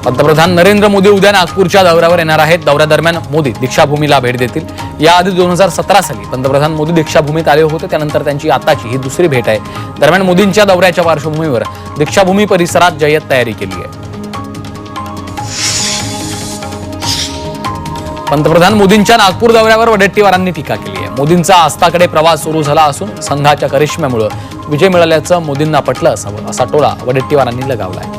पंतप्रधान नरेंद्र मोदी उद्या नागपूरच्या दौऱ्यावर येणार आहेत। दौऱ्यादरम्यान मोदी दीक्षाभूमीला भेट देतील। याआधी 2017 साली पंतप्रधान मोदी दीक्षाभूमीत आले होते, त्यानंतर त्यांची आताची ही दुसरी भेट आहे। दरम्यान मोदींच्या दौऱ्याच्या पार्श्वभूमीवर दीक्षाभूमी परिसरात जय्यत तयारी केली आहे। पंतप्रधान मोदींच्या नागपूर दौऱ्यावर वडेट्टीवारांनी टीका केली आहे। मोदींचा आस्थाकडे प्रवास सुरू झाला असून संघाच्या करिश्म्यामुळे विजय मिळाल्याचं मोदींना पटलं असावं, असा टोला वडेट्टीवारांनी लगावलाय।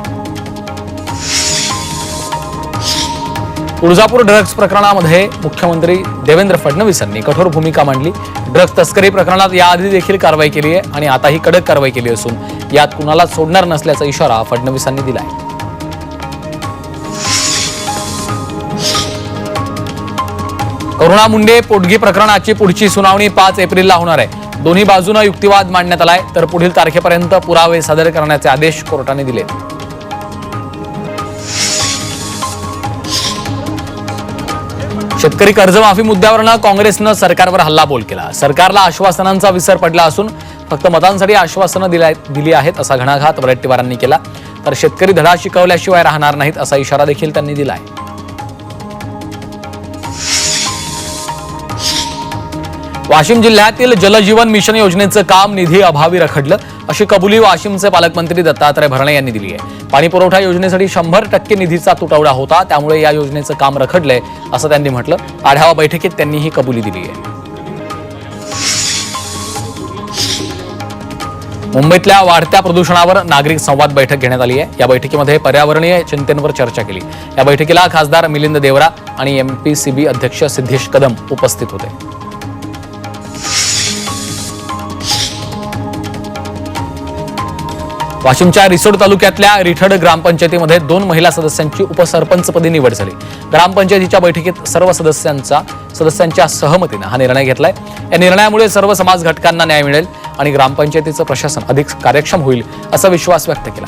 तुळजापूर ड्रग्ज प्रकरणामध्ये मुख्यमंत्री देवेंद्र फडणवीसांनी कठोर भूमिका मांडली। ड्रग्ज तस्करी प्रकरणात याआधी देखील कारवाई केली आहे आणि आताही कडक कारवाई केली असून यात कुणालाच सोडणार नसल्याचा इशारा फडणवीसांनी दिलाय। करुणा मुंडे पोटगी प्रकरणाची पुढची सुनावणी 5 एप्रिलला होणार आहे। दोन्ही बाजूने युक्तिवाद मांडण्यात आलाय, तर पुढील तारखेपर्यंत पुरावे सादर करण्याचे आदेश कोर्टाने दिले। शेतकरी कर्जमाफी मुद्द्यावरनं काँग्रेसनं सरकारवर हल्लाबोल केला। सरकारला आश्वासनांचा विसर पडला असून फक्त मतांसाठी आश्वासनं दिली आहेत असा घणाघात वडेट्टीवारांनी केला। तर शेतकरी धडा शिकवल्याशिवाय राहणार नाहीत असा इशारा देखील त्यांनी दिलाय। वाशिम जिल्ह्यातील जलजीवन मिशन योजनेचं काम निधी अभावी रखडलं, अशी कबुली वाशिमचे पालकमंत्री दत्तात्रय भरणे यांनी दिली आहे। पाणी पुरवठा योजनेसाठी 100% निधीचा तुटवडा होता, त्यामुळे या योजनेचं काम रखडलंय असं त्यांनी म्हटलं। आढावा बैठकीत त्यांनी ही कबुली दिली आहे। मुंबईतल्या वाढत्या प्रदूषणावर नागरिक संवाद बैठक घेण्यात आली आहे। या बैठकीमध्ये पर्यावरणीय चिंतनेवर चर्चा केली। या बैठकीला खासदार मिलिंद देवरा आणि MPCB अध्यक्ष सिद्धेश कदम उपस्थित होते। वाशिमच्या रिसोड तालुक्यातल्या रिठड ग्रामपंचायतीमध्ये 2 महिला सदस्यांची उपसरपंचपदी निवड झाली। ग्रामपंचायतीच्या बैठकीत सर्व सदस्यांच्या सहमतीने हा निर्णय घेतलाय। या निर्णयामुळे सर्व समाज घटकांना न्याय मिळेल आणि ग्रामपंचायतीचं प्रशासन अधिक कार्यक्षम होईल असा विश्वास व्यक्त केला।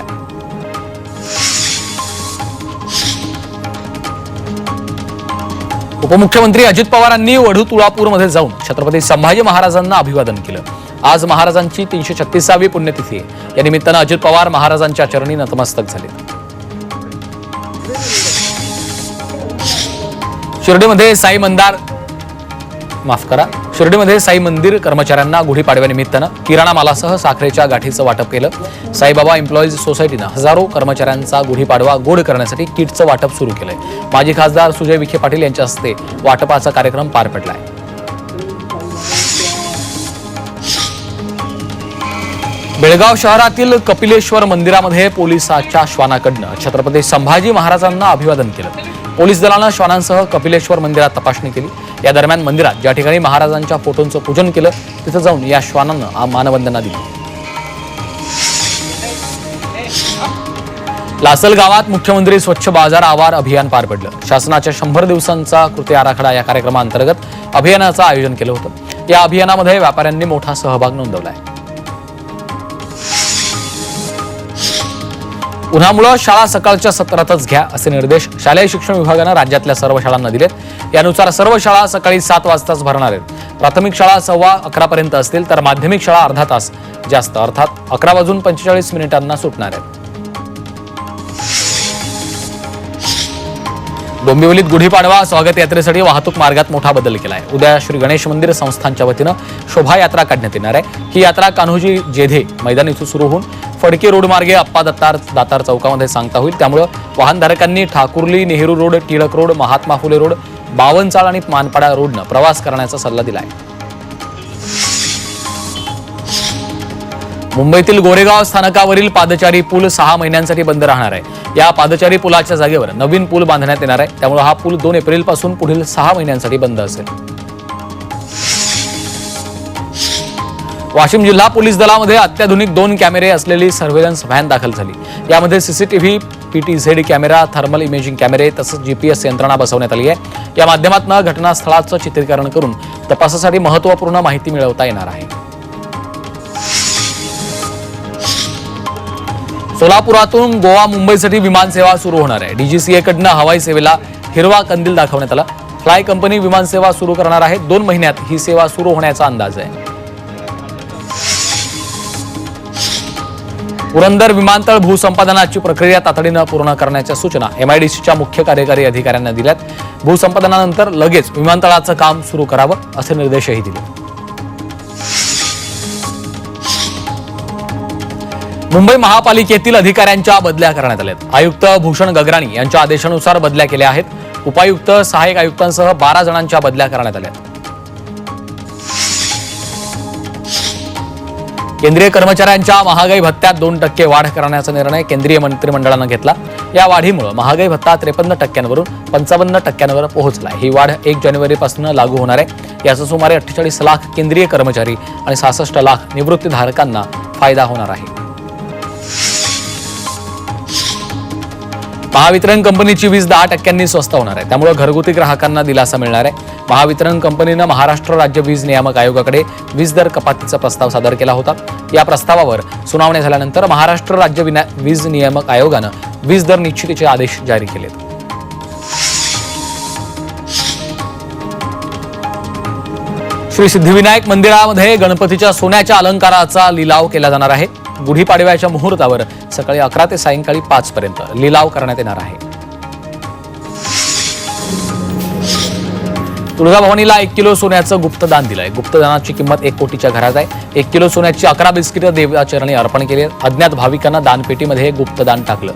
उपमुख्यमंत्री अजित पवारांनी वढू तुळापूरमध्ये जाऊन छत्रपती संभाजी महाराजांना अभिवादन केलं। आज महाराजांची 336वी पुण्यतिथी आहे। या निमित्तानं अजित पवार महाराजांच्या चरणी नतमस्तक झाले। शिर्डीमध्ये साई मंदिर कर्मचाऱ्यांना गुढीपाडव्यानिमित्तानं किराणा मालासह साखरेच्या गाठीचं वाटप केलं। साईबाबा एम्प्लॉईज सोसायटीनं हजारो कर्मचाऱ्यांचा गुढीपाडवा गोड करण्यासाठी किटचं वाटप सुरू केलंय। माजी खासदार सुजय विखे पाटील यांच्या हस्ते वाटपाचा कार्यक्रम पार पडलाय। बेळगाव शहरातील कपिलेश्वर मंदिरामध्ये पोलिसांच्या श्वानाकडनं छत्रपती संभाजी महाराजांना अभिवादन केलं। पोलीस दलानं श्वानांसह कपिलेश्वर मंदिरात तपासणी केली। या दरम्यान मंदिरात ज्या ठिकाणी महाराजांच्या फोटोंचं पूजन केलं तिथं जाऊन या श्वानांना मानवंदना दिली। लासल गावात मुख्यमंत्री स्वच्छ बाजार आवार अभियान पार पडलं। शासनाच्या 100 दिवसांचा कृती आराखडा या कार्यक्रमाअंतर्गत अभियानाचं आयोजन केलं होतं। या अभियानामध्ये व्यापाऱ्यांनी मोठा सहभाग नोंदवलाय। उन्हामुळे शाळा सकाळच्या सत्रातच घ्या असे निर्देश शालेय शिक्षण विभागानं राज्यातल्या सर्व शाळांना दिलेत। यानुसार सर्व शाळा सकाळी 7 वाजताच भरणार आहेत। प्राथमिक शाळा 11:15 पर्यंत असतील, तर माध्यमिक शाळा अर्धा तास जास्त अर्थात 11:45 सुटणार आहेत। डोंबिवलीत गुढीपाडवा स्वागत यात्रेसाठी वाहतूक मार्गात मोठा बदल केलाय। उद्या श्री गणेश मंदिर संस्थानच्या वतीनं शोभायात्रा काढण्यात येणार आहे। ही यात्रा कान्होजी जेधे मैदान इथून सुरू होऊन फडके रोड मार्गे अप्पा दातार चौकामध्ये सांगता होईल। त्यामुळे वाहनधारकांनी Thakurli, Nehru road, Tilak road, Mahatma Phule road, बावनचाळ आणि मानपाडा रोडनं प्रवास करण्याचा सल्ला दिलाय। मुंबईतील गोरेगाव स्थानकावरील पादचारी पूल 6 महिन्यांसाठी बंद राहणार आहे। या पादचारी पुलाच्या जागेवर नवीन पूल बांधण्यात येणार आहे। त्यामुळे हा पूल 2 एप्रिल पासून पुढील 6 महिन्यांसाठी बंद असेल। वाशिम जिल्हा पोलीस दलामध्ये अत्याधुनिक 2 कॅमेरे असलेली सर्व्हेलन्स व्हॅन दाखल झाली। यामध्ये CCTV, PTZ camera, thermal imaging कॅमेरे तसंच GPS यंत्रणा बसवण्यात आली आहे। या माध्यमातून घटनास्थळाचं चित्रीकरण करून तपासासाठी महत्त्वपूर्ण माहिती मिळवता येणार आहे। सोलापुरातून गोवा मुंबईसाठी विमान सेवा सुरू होणार आहे। DGCA कडनं हवाई सेवेला हिरवा कंदील दाखवण्यात आला। फ्लाय कंपनी विमान सेवा सुरू करणार आहे। 2 महिन्यात ही सेवा सुरू होण्याचा अंदाज आहे। पुरंदर विमानतळ भूसंपादनाची प्रक्रिया तातडीनं पूर्ण करण्याच्या सूचना MIDCच्या मुख्य कार्यकारी अधिकाऱ्यांना दिल्यात. भूसंपादनानंतर लगेच विमानतळाचं काम सुरू करावं असे निर्देशही दिले. मुंबई महापालिकेतील अधिकाऱ्यांच्या बदल्या करण्यात आल्या. आयुक्त भूषण गगराणी यांच्या आदेशानुसार बदल्या केल्या आहेत. उपायुक्त, सहाय्यक आयुक्तांसह 12 जणांच्या बदल्या करण्यात आल्या. केंद्रीय कर्मचाऱ्यांच्या महागाई भत्त्यात 2% वाढ करण्याचा निर्णय केंद्रीय मंत्रिमंडळानं घेतला. या वाढीमुळे महागाई भत्ता 53% 55% पोहोचला. ही वाढ 1 जानेवारीपासून लागू होणार आहे. याचा सुमारे 48 लाख केंद्रीय कर्मचारी आणि 66 लाख निवृत्तीधारकांना फायदा होणार आहे. महावितरण कंपनीची वीज 10% स्वस्त होणार आहे. त्यामुळे घरगुती ग्राहकांना दिलासा मिळणार आहे. महावितरण कंपनीनं महाराष्ट्र राज्य वीज नियामक आयोगाकडे वीज दर कपातीचा प्रस्ताव सादर केला होता. या प्रस्तावावर सुनावणी झाल्यानंतर महाराष्ट्र राज्य वीज नियामक आयोगानं वीज दर निश्चितीचे आदेश जारी केलेत. श्री सिद्धिविनायक मंदिरामध्ये गणपतीच्या सोन्याच्या अलंकाराचा लिलाव केला जाणार आहे. गुढीपाडव्याच्या मुहूर्तावर सकाळी 11 ते सायंकाळी 5 पर्यंत लिलाव करण्यात येणार आहे. तुळजाभवानीला 1 किलो सोन्याचं गुप्तदान दिलंय. गुप्तदानाची किंमत 1 कोटीच्या घरात आहे. 1 किलो सोन्याची 11 बिस्किटं देवाचरणी अर्पण केली. अज्ञात भाविकांना दानपेटीमध्ये हे गुप्तदान टाकलं.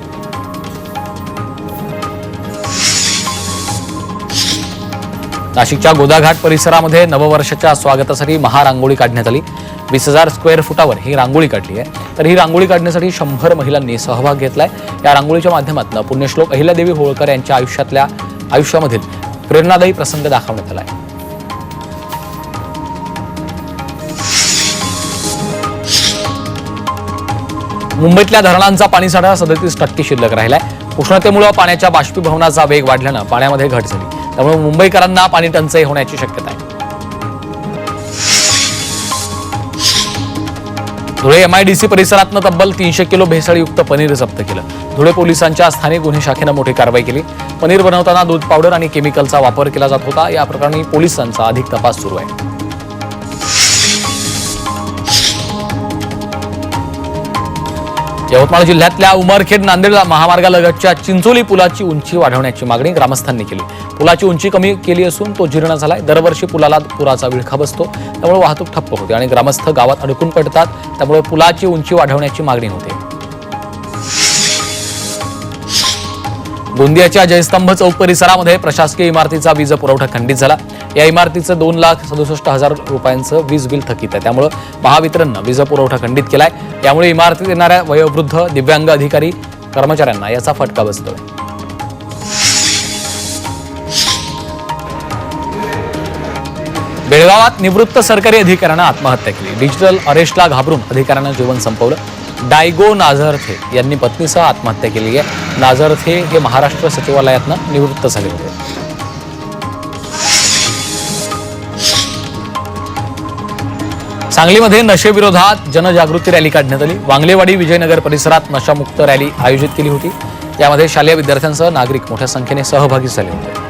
नाशिकच्या गोदाघाट परिसरामध्ये नववर्षाच्या स्वागतासाठी महारांगोळी काढण्यात आली. 20,000 स्क्वेअर फुटावर ही रांगोळी काढली आहे. तर ही रांगोळी काढण्यासाठी 100 महिलांनी सहभाग घेतलाय. या रांगोळीच्या माध्यमातून पुण्यश्लोक अहिल्यादेवी होळकर यांच्या आयुष्यामधील प्रेरणादायी प्रसंग दाखवण्यात आलाय. मुंबईतल्या धरणांचा पाणीसाठा 37% शिल्लक राहिलाय. उष्णतेमुळे पाण्याच्या बाष्पीभवनाचा वेग वाढल्यानं पाण्यामध्ये घट झाली. त्यामुळे मुंबईकरांना पाणी टंचाई होण्याची शक्यता आहे. धुळे MIDC परिसरातनं तब्बल 300 किलो भेसळयुक्त पनीर जप्त केलं. धुळे पोलिसांच्या स्थानिक गुन्हे शाखेनं मोठी कारवाई केली. पनीर बनवताना दूध पावडर आणि केमिकलचा वापर केला जात होता. या प्रकरणी पोलिसांचा अधिक तपास सुरू आहे. यवतमाळ जिल्ह्यातल्या उमरखेड नांदेड महामार्गालगतच्या चिंचोली पुलाची उंची वाढवण्याची मागणी ग्रामस्थांनी केली. पुलाची उंची कमी केली असून तो जीर्ण झालाय. दरवर्षी पुलाला पुराचा विळखा बसतो. त्यामुळे वाहतूक ठप्प होते आणि ग्रामस्थ गावात अडकून पडतात. त्यामुळे पुलाची उंची वाढवण्याची मागणी होते. गोंदियाच्या जयस्तंभ चौक परिसरामध्ये प्रशासकीय इमारतीचा वीज पुरवठा खंडित झाला. या इमारतीचं 2,67,000 रुपयांचं वीज बिल थकीत आहे. त्यामुळे महावितरणनं वीज पुरवठा खंडित केलाय. यामुळे इमारतीत येणाऱ्या वयोवृद्ध, दिव्यांग अधिकारी, कर्मचाऱ्यांना याचा फटका बसतोय. बेळगावात निवृत्त सरकारी अधिकाऱ्यानं आत्महत्या केली. डिजिटल अरेस्टला घाबरून अधिकाऱ्यानं जीवन संपवलं. डायगो नाझरथे यांनी पत्नीसह आत्महत्या केली आहे. नाझरथे हे महाराष्ट्र सचिवालयातनं निवृत्त झाले होते. सांगलीमध्ये नशेविरोधात जनजागृती रॅली काढण्यात आली. वांगलेवाडी विजयनगर परिसरात नशामुक्त रॅली आयोजित केली होती. यामध्ये शालेय विद्यार्थ्यांसह नागरिक मोठ्या संख्येने सहभागी झाले होते.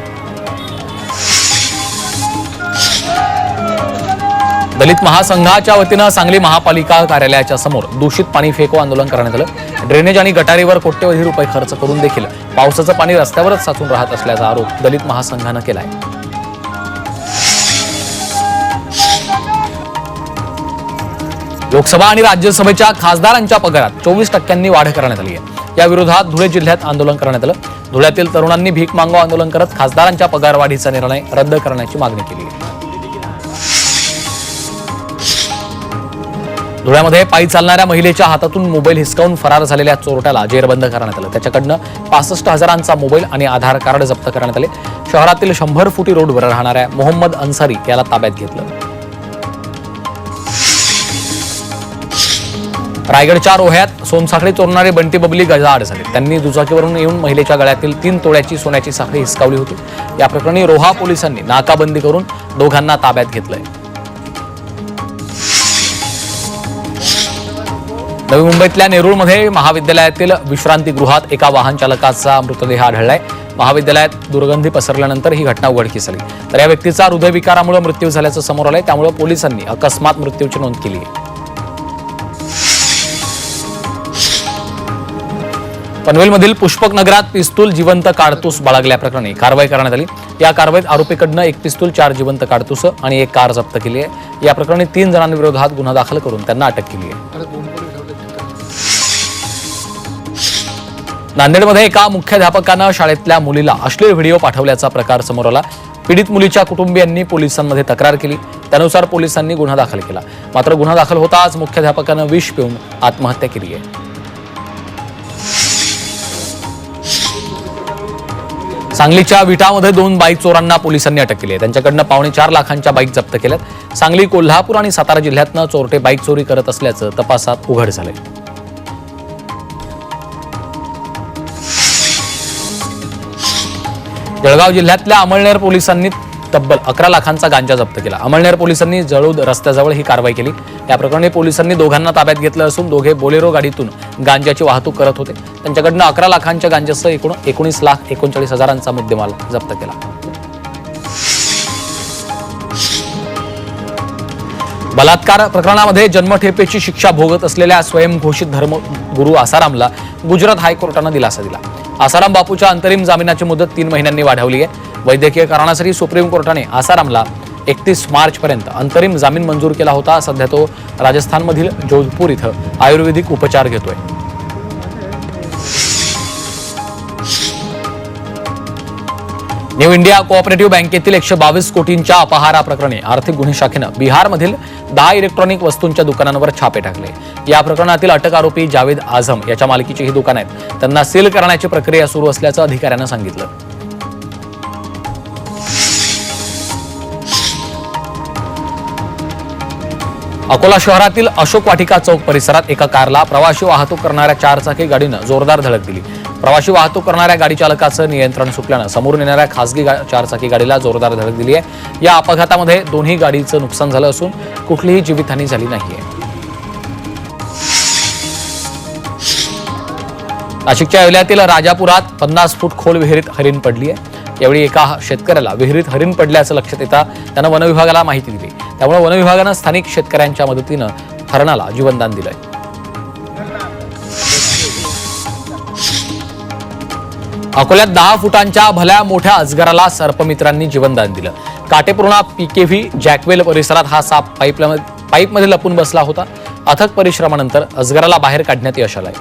दलित महासंघाच्या वतीनं सांगली महापालिका कार्यालयाच्या समोर दूषित पाणी फेको आंदोलन करण्यात आलं. ड्रेनेज आणि गटारीवर कोट्यवधी रुपये खर्च करून देखील पावसाचं पाणी रस्त्यावरच साचून राहत असल्याचा आरोप दलित महासंघानं केलाय. लोकसभा आणि राज्यसभेच्या खासदारांच्या पगारात 24% वाढ करण्यात आली आहे. या विरोधात धुळे जिल्ह्यात आंदोलन करण्यात आलं. धुळ्यातील तरुणांनी भीक मागो आंदोलन करत खासदारांच्या पगारवाढीचा निर्णय रद्द करण्याची मागणी केली आहे. धुळ्यामध्ये पायी चालणाऱ्या महिलेच्या हातातून मोबाईल हिसकावून फरार झालेल्या चोरट्याला जेरबंद करण्यात आलं. त्याच्याकडनं 65,000चा मोबाईल आणि आधार कार्ड जप्त करण्यात आले. शहरातील 100 फुटी रोडवर राहणाऱ्या मोहम्मद अन्सारी याला ताब्यात घेतलं. रायगडच्या रोह्यात सोनसाखळी चोरणारे बंटी बबली गजाआड झाले. त्यांनी दुचाकीवरून येऊन महिलेच्या गळ्यातील 3 तोळ्याची सोन्याची साखळी हिसकावली होती. या प्रकरणी रोहा पोलिसांनी नाकाबंदी करून दोघांना ताब्यात घेतलंय. नवी मुंबईतल्या नेरूळमध्ये महाविद्यालयातील विश्रांतीगृहात एका वाहन चालकाचा मृतदेह आढळलाय. महाविद्यालयात दुर्गंधी पसरल्यानंतर ही घटना उघडकीस आली. तर या व्यक्तीचा हृदयविकारामुळे मृत्यू झाल्याचं समोर आलंय. त्यामुळे पोलिसांनी अकस्मात मृत्यूची नोंद केली आहे. पनवेलमधील पुष्पक नगरात पिस्तूल जिवंत काडतूस बाळगल्याप्रकरणी कारवाई करण्यात आली। या कारवाईत आरोपीकडनं एक पिस्तूल, 4 जिवंत काडतूस आणि एक कार जप्त केली आहे। या प्रकरणी 3 जणांविरोधात गुन्हा दाखल करून त्यांना अटक केली आहे। नांदेडमध्ये एका मुख्याध्यापकानं शाळेतल्या मुलीला अश्लील व्हिडिओ पाठवल्याचा प्रकार समोर आला। पीडित मुलीच्या कुटुंबियांनी पोलिसांमध्ये तक्रार केली। त्यानुसार पोलिसांनी गुन्हा दाखल केला। मात्र गुन्हा दाखल होताच मुख्याध्यापकानं विष पिऊन आत्महत्या केली आहे। सांगलीच्या विटामध्ये 2 बाईक चोरांना पोलिसांनी अटक केली आहे। त्यांच्याकडनं 4.25 लाखांच्या बाईक जप्त केल्यात। सांगली, कोल्हापूर आणि सातारा जिल्ह्यातनं चोरटे बाईक चोरी करत असल्याचं तपासात उघड झालंय। जळगाव जिल्ह्यातल्या अमळनेर पोलिसांनी तब्बल 11 लाखांचा गांजा जप्त केला। अमळनेर पोलिसांनी जळूद रस्त्याजवळ ही कारवाई केली। या प्रकरणी पोलिसांनी दोघांना ताब्यात घेतलं असून दोघे बोलेरो गाडीतून गांजाची वाहतूक करत होते। त्यांच्याकडनं 11 लाखांच्या गांजासह 19,39,000चा मुद्देमाल जप्त केला। बलात्कार प्रकरणामध्ये जन्मठेपेची शिक्षा भोगत असलेल्या स्वयंघोषित धर्मगुरू आसारामला गुजरात हायकोर्टानं दिलासा दिला। आसाराम बापूच्या अंतरिम जामिनाची मुदत 3 महिन्यांनी वाढवली आहे। वैद्यकीय कारणासाठी सुप्रीम कोर्टाने आसारामला 31 मार्चपर्यंत अंतरिम जामीन मंजूर केला होता। सध्या तो राजस्थानमधील जोधपूर इथं आयुर्वेदिक उपचार घेतोय। न्यू इंडिया कोऑपरेटिव्ह बँकेतील 122 कोटींच्या अपहाराप्रकरणी आर्थिक गुन्हे शाखेनं बिहारमधील 10 इलेक्ट्रॉनिक वस्तूंच्या दुकानांवर छापे टाकले। या प्रकरणातील अटक आरोपी जावेद आझम याच्या मालकीची ही दुकानं आहेत। त्यांना सील करण्याची प्रक्रिया सुरू असल्याचं अधिकाऱ्यांना सांगितलं। अकोला शहरातील अशोक वाटिका चौक परिसरात एका कारला प्रवासी वाहतूक करणाऱ्या 4 चाकी गाडीनं जोरदार धडक दिली। प्रवासी वाहतूक करणाऱ्या गाडी चालकाचं नियंत्रण सुटल्यानं समोरून येणाऱ्या खासगी 4 चाकी गाडीला जोरदार धडक दिली आहे। या अपघातामध्ये दोन्ही गाडीचं नुकसान झालं असून कुठलीही जीवितहानी झाली नाहीये। नाशिकच्या येवल्यातील राजापुरात 50 फूट खोल विहिरीत हरिण पडली आहे। यावेळी एका शेतकऱ्याला विहिरीत हरिण पडल्याचं लक्षात येता त्यानं वनविभागाला माहिती दिली। त्यामुळे वनविभागानं स्थानिक शेतकऱ्यांच्या मदतीनं हरणाला जीवनदान दिलंय। अकोल्यात 10 फुटांच्या भल्या मोठ्या अजगराला सर्पमित्रांनी जीवनदान दिलं। काटेपूर्णा PKV जॅकवेल परिसरात हा साप पाईपमध्ये लपून बसला होता। अथक परिश्रमानंतर अजगराला बाहेर काढण्यात यश आलंय।